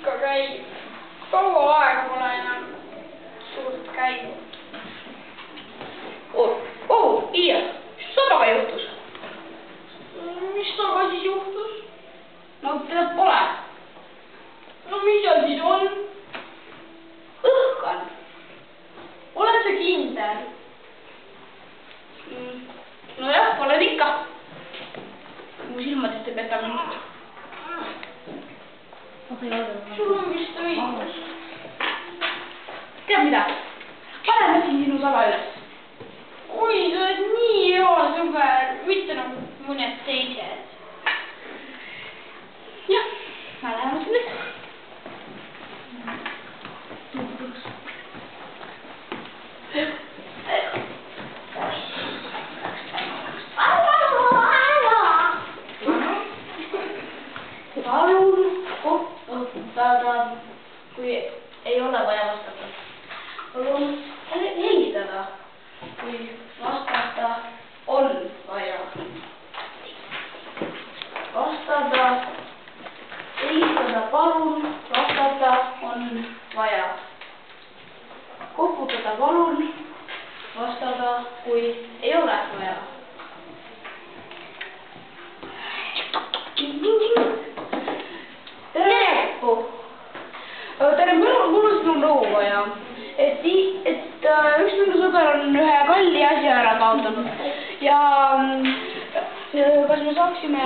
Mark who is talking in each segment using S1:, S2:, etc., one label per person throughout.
S1: ikka käib. Kaua aega pole enam suurt käinud.
S2: Iia, mis sobaga juhtus?
S1: Mis temaga siis juhtus?
S2: No, teda pole.
S1: No mis seal siis on?
S2: Õhkan.
S1: Oled sa kindel?
S2: Nojah, olen ikka. Mu silmadest ei peta mind.
S1: Sul on vist õigus.
S2: Tead mida? Paneme siin sinu taga üles.
S1: Oi, sa oled nii hea sõber, mitte nagu mõned teised.
S2: Jah, ma lähen otsin nüüd. Palun koputada, kui ei ole vaja vastata. Palun helistada, kui vastata on vaja. Vastada, helistada, palun, vastata on vaja. Koputada, palun, vastada, kui ei ole vaja. Tere, mul on sinu nõu vaja. Üks minu sõber on ühe kalli asja ära kaotanud ja kas me saaksime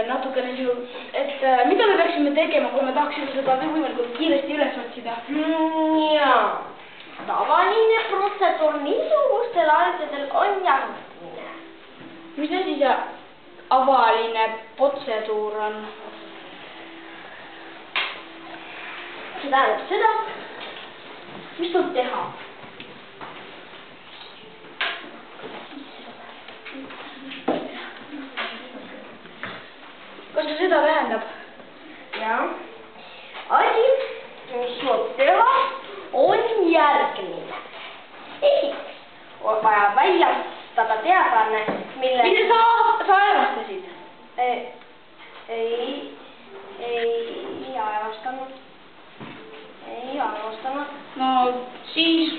S2: natukene mida me peaksime tegema, kui me tahaksime seda võimalikult kiiresti üles otsida?
S3: Jaa, tavaline protseduur niisugustel asjadel on järgmine.
S2: Mis asi see avaline protseduur on?
S3: See tähendab seda, mis tuleb teha.
S2: Kas see seda tähendab?
S3: Jah. Asi, mis tuleb teha, on järgmine. Esiteks on vaja väljastada teadaanne, mille...
S2: Mida sa aevastasid?
S3: Ei aevastanud.
S2: No siis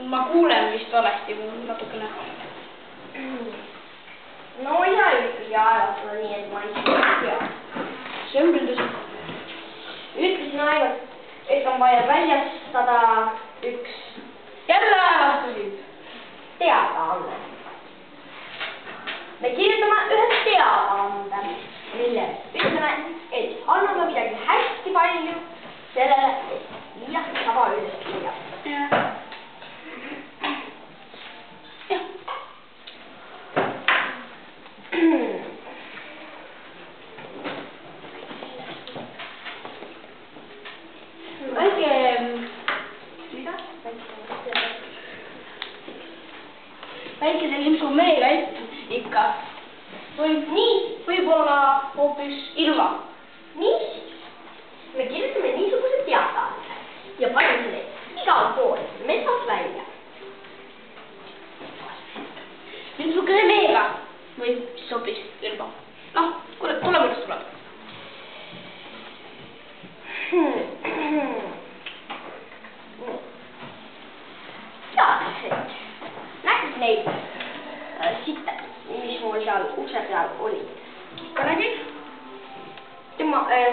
S2: ma kuulen vist valesti natukene.
S3: No ja ikkagi aevastada nii, et ma ei tea.
S2: See on küll tõsi.
S3: Ütlesin ainult, et on vaja väljastada üks
S2: Jälle aevastasid?
S3: teadaanne. Me kirjutame ühe teadaande, milles ütleme, et anname midagi hästi palju sellele, et liialt tava üles liialt.
S2: Jah. Väikese limpsu meega ikka. Võib-olla hoopis ilma.
S3: Me kirjutame niisuguse teadaande ja paneme selle igal pool metsas välja.
S2: Limpsukene meega või siis hoopis ilma. Noh, tule kuidas tuleb.
S3: Teadlased nägid neid sitte, mis mul seal ukse peal olid.
S2: Ikka nägid?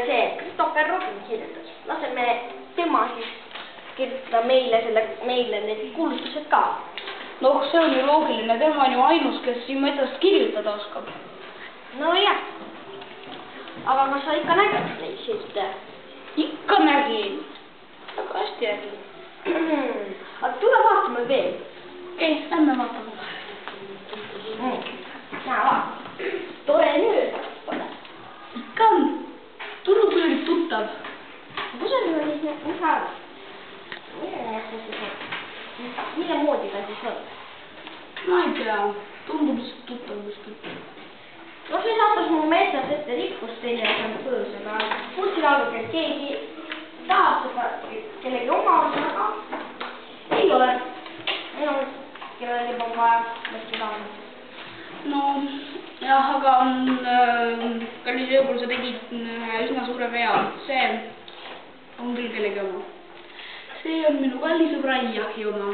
S3: See Christopher Robin kirjutas. Laseme tema siis kirjutada meile need kuulutused ka.
S2: No see on ju loogiline, tema on ju ainus, kes siin metsast kirjutada oskab.
S3: No jah. Aga kas sa ikka nägid neid sitte?
S2: Ikka nägin. Väga hästi nägin.
S3: Aga tule vaatame veel.
S2: Okei, lähme vaatame.
S3: Näe vaata. Tore nüüd.
S2: Ikka on. Tundub kuidagi tuttav.
S3: Kus on siis need, mis sa arvad? Mille moodi ta siis on?
S2: Ma ei tea. Tundub lihtsalt tuttav kuskilt.
S3: No see saatas mu metsas ette rikkust teile põõs, aga kuulsin algul, et keegi tahab seda kellegi oma osa, aga ei ole. Meil on kellelegi juba vaja mõtti saada.
S2: No jah, aga kallis ööpool sa tegid üsna suure vea. on küll kellegi oma. see on minu kalli sõbra Iaki oma.